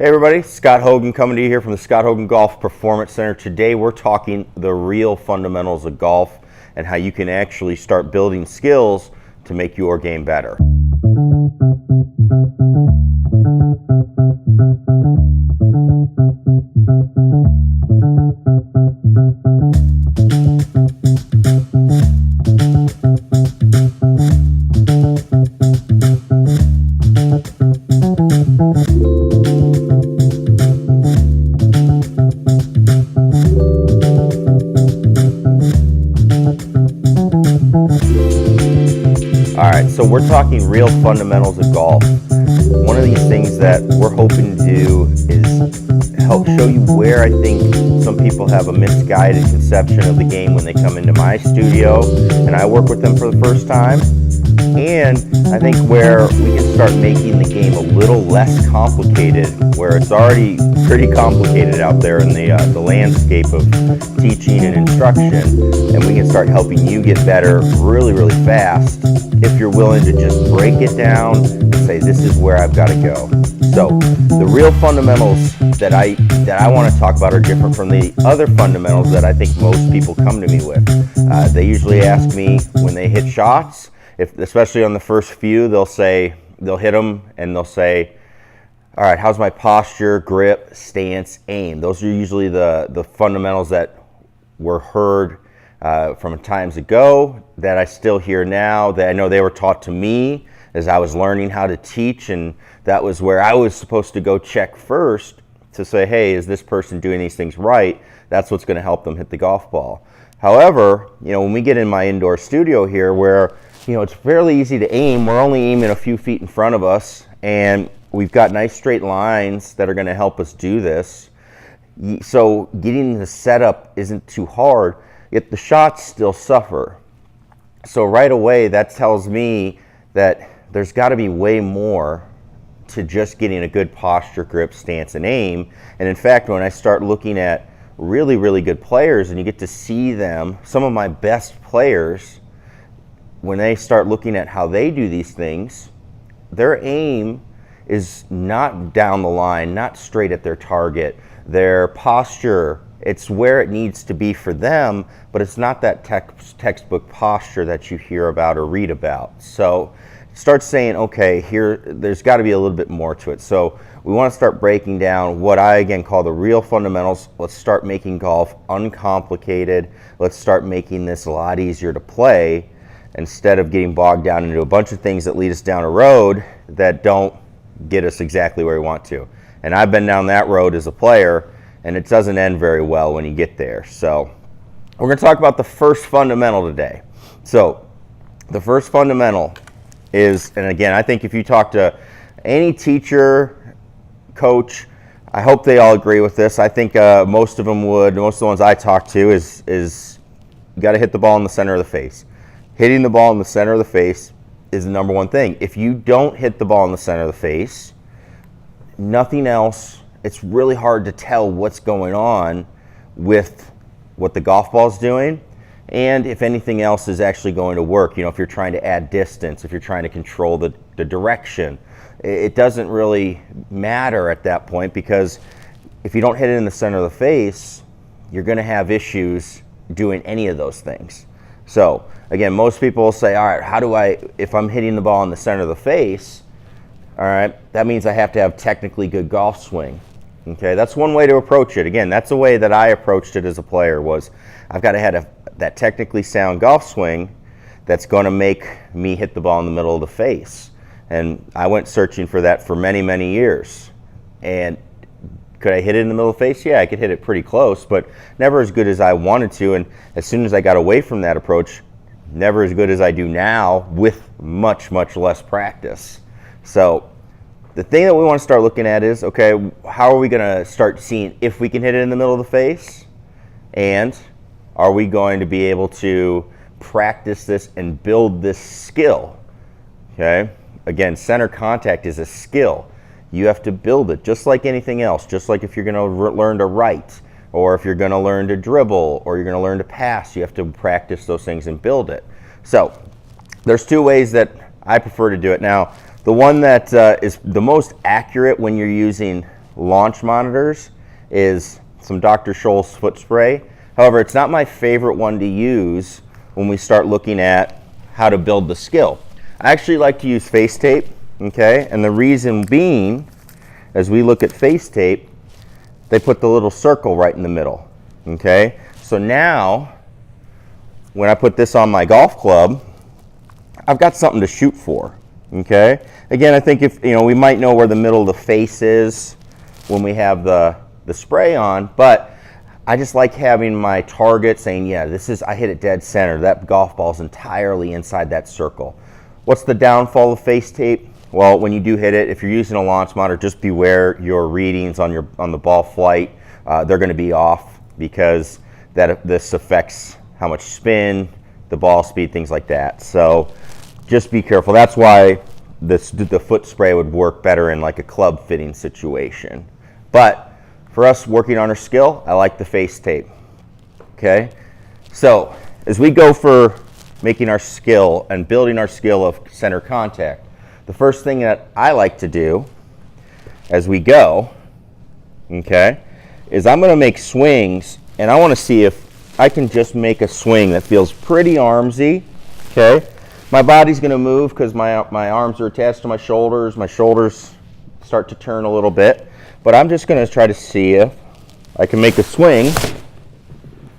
Hey everybody, Scott Hogan coming to you here from the Scott Hogan Golf Performance Center. Today we're talking the real fundamentals of golf and how you can actually start building skills to make your game better. Alright, so we're talking real fundamentals of golf. One of these things that we're hoping to do is help show you where I think some people have a misguided conception of the game when they come into my studio and I work with them for the first time. And I think where we can start making the game a little less complicated, where it's already pretty complicated out there in the landscape of teaching and instruction, and we can start helping you get better really, really fast if you're willing to just break it down and say, this is where I've got to go. So the real fundamentals that I want to talk about are different from the other fundamentals that I think most people come to me with. They usually ask me when they hit shots, especially on the first few, they'll hit them and they'll say, all right, how's my posture, grip, stance, aim? Those are usually the fundamentals that were heard from times ago that I still hear now, that I know they were taught to me as I was learning how to teach, and that was where I was supposed to go check first to say, hey, is this person doing these things right? That's what's going to help them hit the golf ball. However, when we get in my indoor studio here where it's fairly easy to aim, we're only aiming a few feet in front of us, and we've got nice straight lines that are going to help us do this. So getting the setup isn't too hard, yet the shots still suffer. So right away, that tells me that there's got to be way more to just getting a good posture, grip, stance, and aim. And in fact, when I start looking at really, really good players and you get to see them, some of my best players, when they start looking at how they do these things, their aim is not down the line, not straight at their target. Their posture, it's where it needs to be for them, but it's not that textbook posture that you hear about or read about. So start saying, okay, there's got to be a little bit more to it. So we want to start breaking down what I again call the real fundamentals. Let's start making golf uncomplicated. Let's start making this a lot easier to play, instead of getting bogged down into a bunch of things that lead us down a road that don't get us exactly where we want to. And I've been down that road as a player, and it doesn't end very well when you get there. So we're going to talk about the first fundamental today. So the first fundamental is, and again, I think if you talk to any teacher, coach, I hope they all agree with this. I think most of them would. Most of the ones I talk to is you got to hit the ball in the center of the face. Hitting the ball in the center of the face is the number one thing. If you don't hit the ball in the center of the face, nothing else, it's really hard to tell what's going on with what the golf ball is doing and if anything else is actually going to work. If you're trying to add distance, if you're trying to control the direction, it doesn't really matter at that point, because if you don't hit it in the center of the face, you're going to have issues doing any of those things. So again, most people will say, all right, if I'm hitting the ball in the center of the face, all right, that means I have to have technically good golf swing. Okay, that's one way to approach it. Again, that's the way that I approached it as a player, was I've got to have that technically sound golf swing that's going to make me hit the ball in the middle of the face. And I went searching for that for many, many years. And could I hit it in the middle of the face? Yeah, I could hit it pretty close, but never as good as I wanted to. And as soon as I got away from that approach, never as good as I do now with much, much less practice. So the thing that we want to start looking at is, okay, how are we going to start seeing if we can hit it in the middle of the face? And are we going to be able to practice this and build this skill? Okay, again, center contact is a skill. You have to build it just like anything else, just like if you're going to learn to write, or if you're going to learn to dribble, or you're going to learn to pass, you have to practice those things and build it. So there's two ways that I prefer to do it. Now, the one that is the most accurate when you're using launch monitors is some Dr. Scholl's foot spray. However, it's not my favorite one to use when we start looking at how to build the skill. I actually like to use face tape, okay? And the reason being, as we look at face tape, they put the little circle right in the middle, okay? So now, when I put this on my golf club, I've got something to shoot for, okay? Again, I think if, we might know where the middle of the face is when we have the spray on, but I just like having my target saying, yeah, I hit it dead center. That golf ball's entirely inside that circle. What's the downfall of face tape? Well, when you do hit it, if you're using a launch monitor, just beware your readings on the ball flight. They're going to be off because this affects how much spin, the ball speed, things like that. So just be careful. That's why the foot spray would work better in like a club fitting situation. But for us working on our skill, I like the face tape. Okay? So as we go for making our skill and building our skill of center contact, the first thing that I like to do as we go, okay, is I'm going to make swings, and I want to see if I can just make a swing that feels pretty armsy, okay? My body's going to move because my arms are attached to my shoulders. My shoulders start to turn a little bit, but I'm just going to try to see if I can make a swing.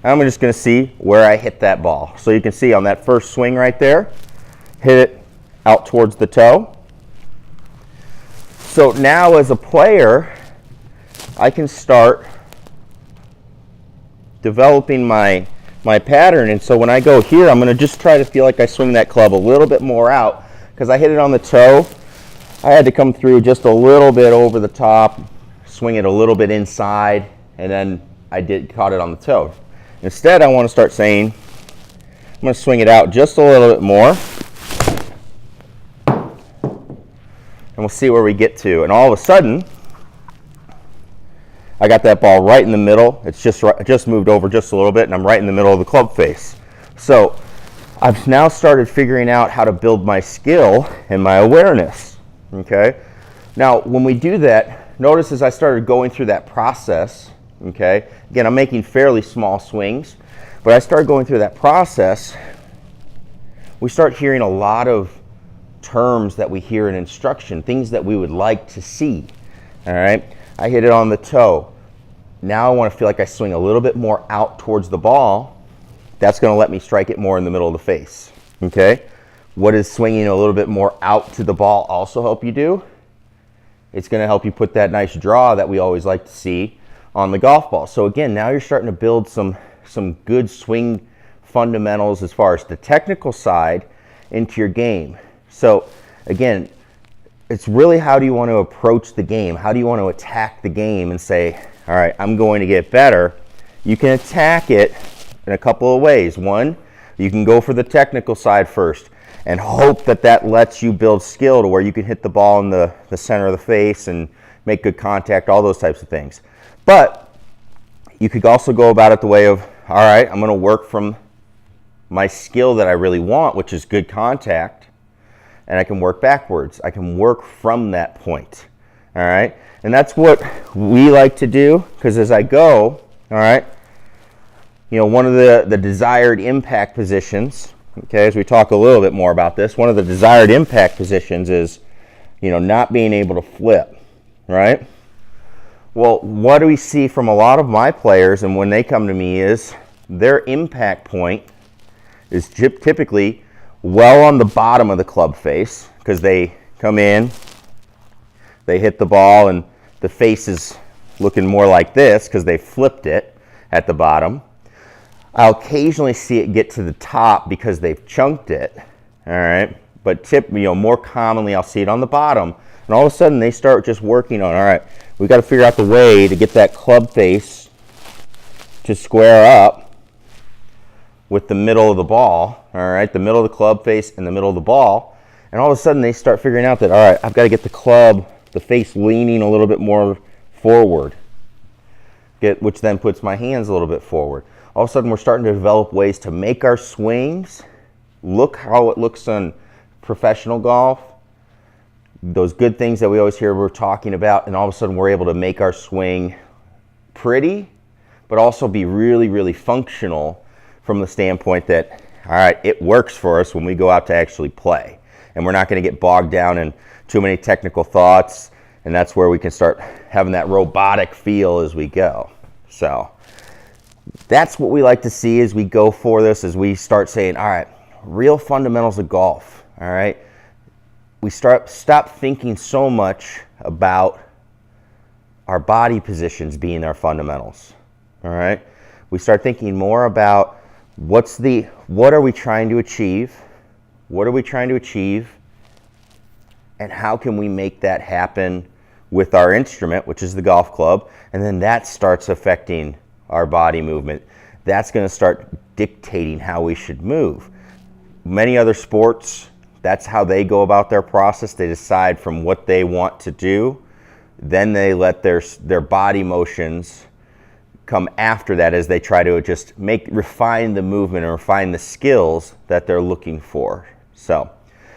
I'm just going to see where I hit that ball. So you can see on that first swing right there, hit it out towards the toe. So now as a player, I can start developing my pattern. And so when I go here, I'm going to just try to feel like I swing that club a little bit more out because I hit it on the toe. I had to come through just a little bit over the top, swing it a little bit inside, and then I caught it on the toe. Instead, I want to start saying, I'm going to swing it out just a little bit more. And we'll see where we get to. And all of a sudden, I got that ball right in the middle. It's just moved over just a little bit, and I'm right in the middle of the club face. So I've now started figuring out how to build my skill and my awareness. Okay? Now, when we do that, notice as I started going through that process, okay, again, I'm making fairly small swings, but I started going through that process, we start hearing a lot of terms that we hear in instruction, things that we would like to see. All right, I hit it on the toe. Now I want to feel like I swing a little bit more out towards the ball. That's going to let me strike it more in the middle of the face. Okay, what does swinging a little bit more out to the ball also help you do? It's going to help you put that nice draw that we always like to see on the golf ball. So again, now you're starting to build some good swing fundamentals as far as the technical side into your game. So again, it's really how do you want to approach the game? How do you want to attack the game and say, all right, I'm going to get better? You can attack it in a couple of ways. One, you can go for the technical side first and hope that that lets you build skill to where you can hit the ball in the center of the face and make good contact, all those types of things. But you could also go about it the way of, all right, I'm going to work from my skill that I really want, which is good contact, and I can work backwards. I can work from that point, all right? And that's what we like to do, because as I go, all right, one of the desired impact positions, okay, as we talk a little bit more about this, one of the desired impact positions is, not being able to flip, right? Well, what do we see from a lot of my players, and when they come to me, is their impact point is typically well on the bottom of the club face, because they come in, they hit the ball, and the face is looking more like this because they flipped it at the bottom. I'll occasionally see it get to the top because they've chunked it, all right? But more commonly, I'll see it on the bottom, and all of a sudden they start just working on, all right, we've got to figure out the way to get that club face to square up with the middle of the ball, all right, the middle of the club face and the middle of the ball, and all of a sudden they start figuring out that, all right, I've got to get the face leaning a little bit more forward, which then puts my hands a little bit forward. All of a sudden we're starting to develop ways to make our swings look how it looks on professional golf, those good things that we always hear we're talking about, and all of a sudden we're able to make our swing pretty, but also be really, really functional from the standpoint that, all right, it works for us when we go out to actually play. And we're not going to get bogged down in too many technical thoughts, and that's where we can start having that robotic feel as we go. So that's what we like to see as we go for this, as we start saying, all right, real fundamentals of golf, all right? We stop thinking so much about our body positions being our fundamentals, all right? We start thinking more about what are we trying to achieve? What are we trying to achieve? And how can we make that happen with our instrument, which is the golf club? And then that starts affecting our body movement. That's going to start dictating how we should move. Many other sports, that's how they go about their process. They decide from what they want to do. Then they let their body motions come after that as they try to just refine the movement and refine the skills that they're looking for. So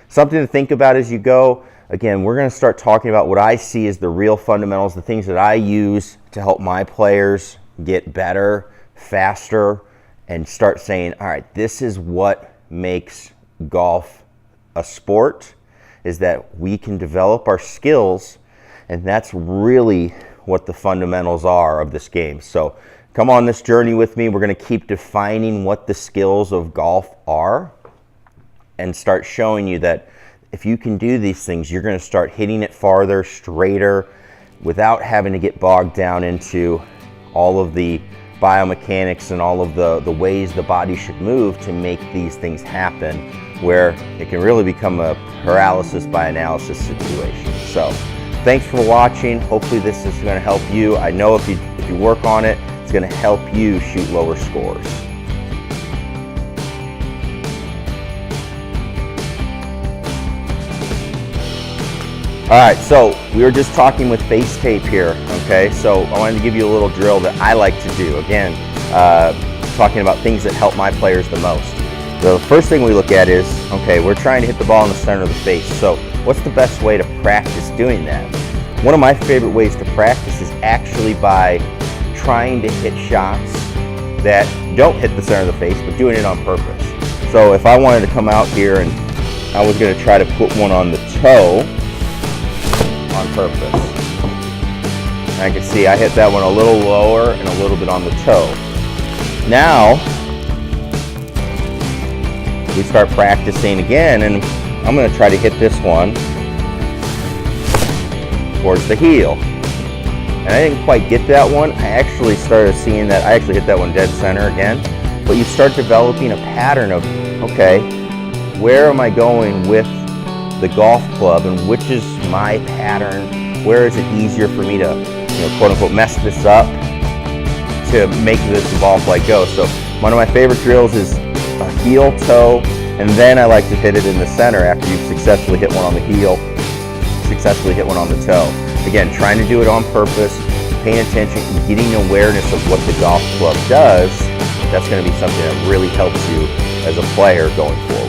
something to think about as you go. Again, we're going to start talking about what I see as the real fundamentals, the things that I use to help my players get better, faster, and start saying, all right, this is what makes golf a sport, is that we can develop our skills, and that's really what the fundamentals are of this game. So come on this journey with me. We're going to keep defining what the skills of golf are and start showing you that if you can do these things, you're going to start hitting it farther, straighter, without having to get bogged down into all of the biomechanics and all of the ways the body should move to make these things happen, where it can really become a paralysis by analysis situation. So thanks for watching. Hopefully this is going to help you. I know if you work on it, it's going to help you shoot lower scores. All right, so we were just talking with face tape here, okay? So I wanted to give you a little drill that I like to do. Again, talking about things that help my players the most. The first thing we look at is, okay, we're trying to hit the ball in the center of the face. So what's the best way to practice doing that? One of my favorite ways to practice is actually by trying to hit shots that don't hit the center of the face, but doing it on purpose. So if I wanted to come out here and I was going to try to put one on the toe, on purpose. And I can see I hit that one a little lower and a little bit on the toe. Now we start practicing again, and I'm going to try to hit this one towards the heel. And I didn't quite get that one. I actually started seeing that I actually hit that one dead center again. But you start developing a pattern of, okay, where am I going with the golf club, and which is my pattern? Where is it easier for me to, quote unquote, mess this up to make this ball flight go? So one of my favorite drills is a heel, toe, and then I like to hit it in the center after you've successfully hit one on the heel, successfully hit one on the toe. Again, trying to do it on purpose, paying attention, and getting awareness of what the golf club does. That's going to be something that really helps you as a player going forward.